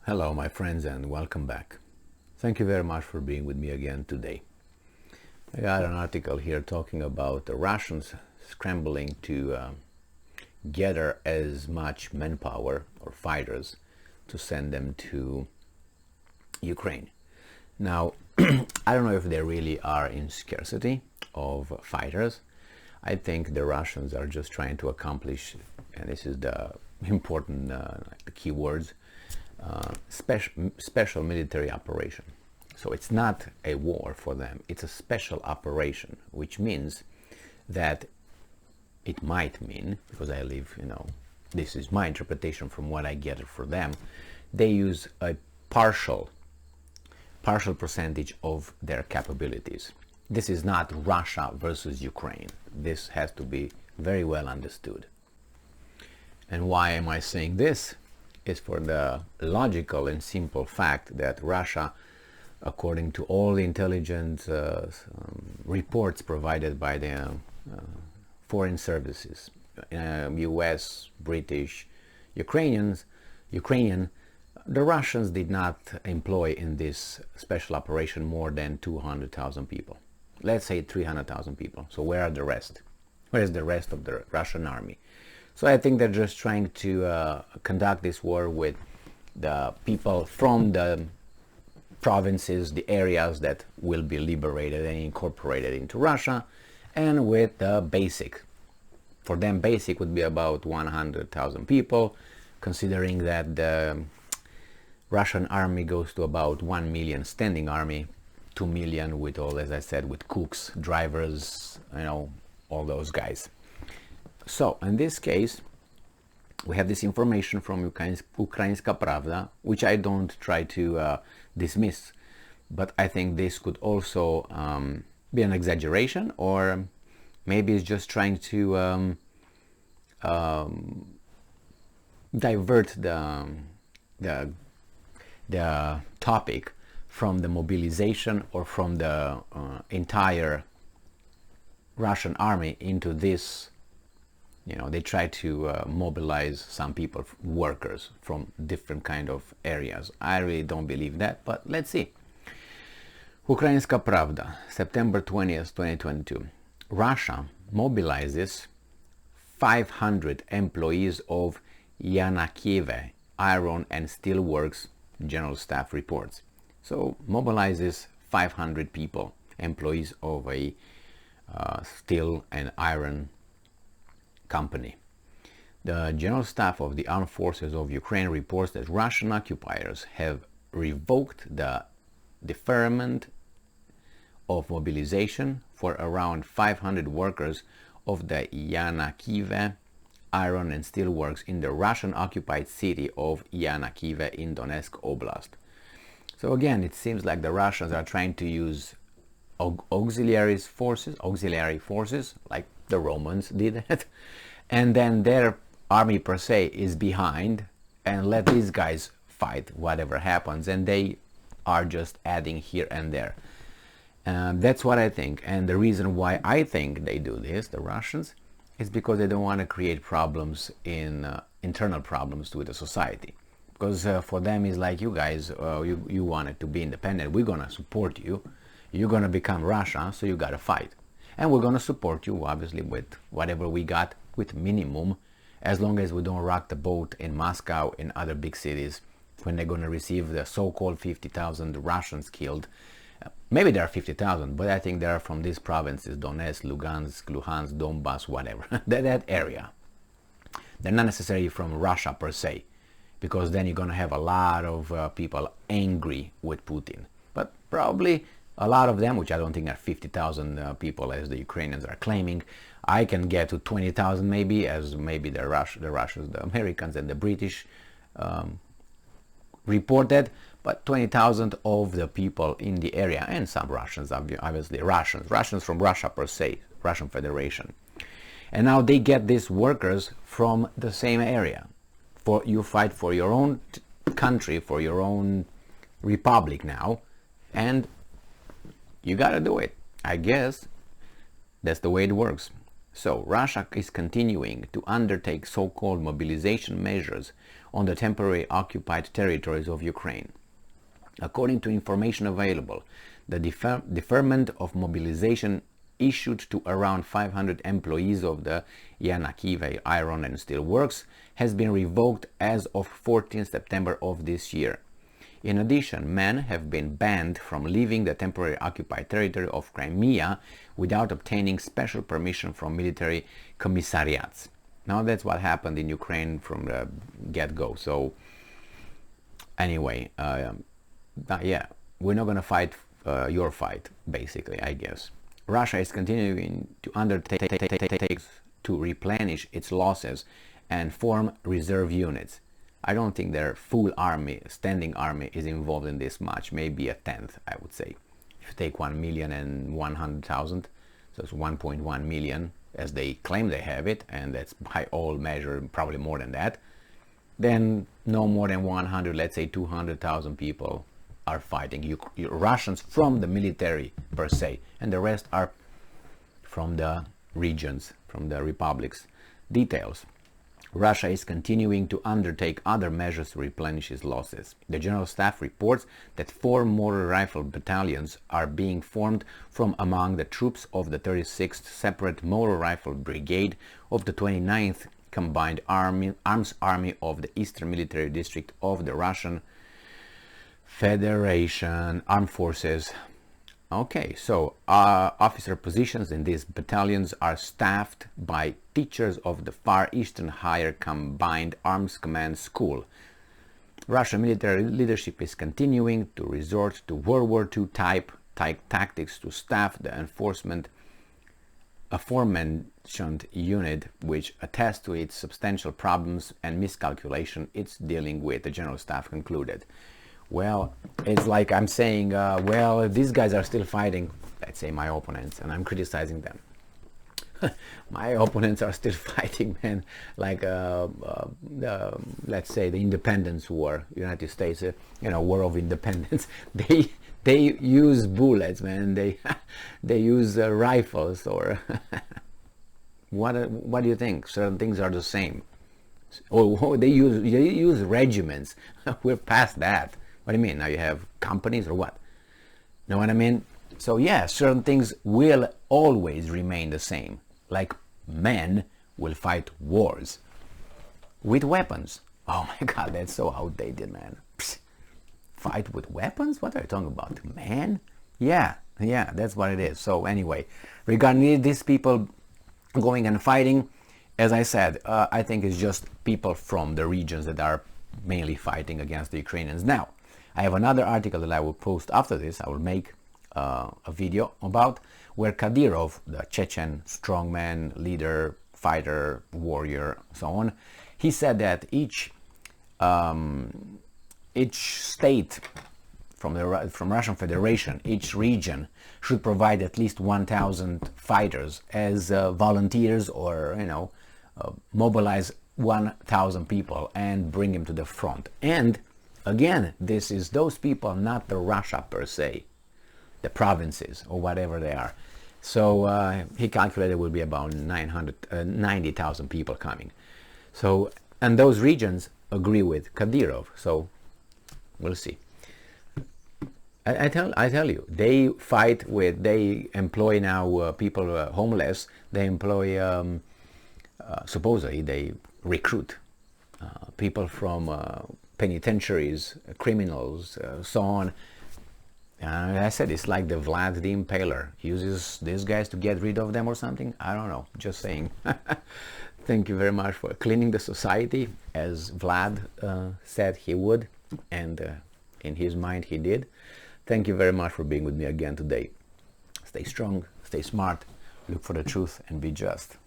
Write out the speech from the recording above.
Hello my friends and welcome back. Thank you very much for being with me again today. I got an article here talking about the Russians scrambling to gather as much manpower or fighters to send them to Ukraine. Now, I don't know if they really are in scarcity of fighters. I think the Russians are just trying to accomplish, and this is the important the key words, special military operation. So it's not a war for them, it's a special operation, which means that it might mean, because I live, this is my interpretation from what I get for them, they use a partial percentage of their capabilities. This is not Russia versus Ukraine. This has to be very well understood. And why am I saying this? Is for the logical and simple fact that Russia, according to all the intelligence reports provided by the foreign services, US, British, Ukrainian, the Russians did not employ in this special operation more than 200,000 people. Let's say 300,000 people. So where are the rest? Where is the rest of the Russian army? So I think they're just trying to conduct this war with the people from the provinces, the areas that will be liberated and incorporated into Russia, and with the basic. For them, basic would be about 100,000 people, considering that the Russian army goes to about 1 million standing army, 2 million with all, as I said, with cooks, drivers, all those guys. So, in this case, we have this information from Ukrainska Pravda, which I don't try to dismiss, but I think this could also be an exaggeration, or maybe it's just trying to divert the topic from the mobilization or from the entire Russian army into this. They try to mobilize some people, workers from different kind of areas. I really don't believe that, but let's see. Ukrainska Pravda, September 20th, 2022. Russia mobilizes 500 employees of Yanakive Iron and Steel Works, General Staff reports. So mobilizes 500 people, employees of a steel and iron company. The General Staff of the Armed Forces of Ukraine reports that Russian occupiers have revoked the deferment of mobilization for around 500 workers of the Yanakive Iron and Steel Works in the Russian-occupied city of Yanakive in Donetsk Oblast. So again, it seems like the Russians are trying to use auxiliary forces, like the Romans did it, and then their army per se is behind and let these guys fight whatever happens, and they are just adding here and there. That's what I think, and the reason why I think they do this, the Russians, is because they don't want to create problems internal problems to the society. Because for them it's like, you guys, you wanted to be independent, we're gonna support you, you're gonna become Russia, so you gotta fight. And we're going to support you, obviously, with whatever we got, with minimum, as long as we don't rock the boat in Moscow and other big cities when they're going to receive the so-called 50,000 Russians killed. Maybe there are 50,000, but I think they are from these provinces, Donetsk, Luhansk, Donbass, whatever, that area. They're not necessarily from Russia per se, because then you're going to have a lot of people angry with Putin. But probably a lot of them, which I don't think are 50,000 people as the Ukrainians are claiming, I can get to 20,000 maybe, as maybe the Russians, the Americans and the British reported, but 20,000 of the people in the area, and some Russians, obviously Russians from Russia per se, Russian Federation. And now they get these workers from the same area. You fight for your own country, for your own republic now, and you gotta do it. I guess that's the way it works. So Russia is continuing to undertake so-called mobilization measures on the temporarily occupied territories of Ukraine. According to information available, the deferment of mobilization issued to around 500 employees of the Yanakiv Iron+Steel Works has been revoked as of 14 September of this year. In addition, men have been banned from leaving the temporarily occupied territory of Crimea without obtaining special permission from military commissariats. Now that's what happened in Ukraine from the get-go. So anyway, yeah, we're not going to fight your fight, basically, I guess. Russia is continuing to undertake to replenish its losses and form reserve units. I don't think their full army, standing army, is involved in this much. Maybe a tenth, I would say. If you take 1,100,000, so it's 1.1 million, as they claim they have it, and that's by all measure probably more than that, then no more than 100, let's say 200,000 people are fighting. Russians from the military per se, and the rest are from the regions, from the republics. Details. Russia is continuing to undertake other measures to replenish its losses. The General Staff reports that 4 motor rifle battalions are being formed from among the troops of the 36th Separate Motor Rifle Brigade of the 29th Combined Arms Army of the Eastern Military District of the Russian Federation Armed Forces. Okay, so officer positions in these battalions are staffed by teachers of the Far Eastern Higher Combined Arms Command School. Russian military leadership is continuing to resort to World War II type tactics to staff the aforementioned unit, which attests to its substantial problems and miscalculation it's dealing with, the General Staff concluded. Well, it's like I'm saying, well, if these guys are still fighting, let's say my opponents, and I'm criticizing them. My opponents are still fighting, man, like, let's say the Independence War, United States, War of Independence. They use bullets, man. They use rifles, or what do you think? Certain things are the same. Oh, they use regiments. We're past that. What do you mean? Now you have companies or what? Know what I mean? So yeah, certain things will always remain the same. Like men will fight wars with weapons. Oh my God, that's so outdated, man. Psst. Fight with weapons? What are you talking about? Man? Yeah, that's what it is. So anyway, regarding these people going and fighting, as I said, I think it's just people from the regions that are mainly fighting against the Ukrainians. Now, I have another article that I will post after this. I will make a video about where Kadyrov, the Chechen strongman, leader, fighter, warrior, so on, he said that each state from Russian Federation, each region should provide at least 1,000 fighters as volunteers, or mobilize 1,000 people and bring them to the front. And again, this is those people, not the Russia per se, the provinces or whatever they are. So he calculated it will be about 90,000 people coming. So, and those regions agree with Kadyrov. So we'll see. I tell you, they fight with, they employ now people homeless. They employ, supposedly they recruit people from penitentiaries, criminals, so on. I said it's like the Vlad the Impaler. He uses these guys to get rid of them or something. I don't know, just saying. Thank you very much for cleaning the society, as Vlad said he would, and in his mind he did. Thank you very much for being with me again today. Stay strong, stay smart, look for the truth, and be just.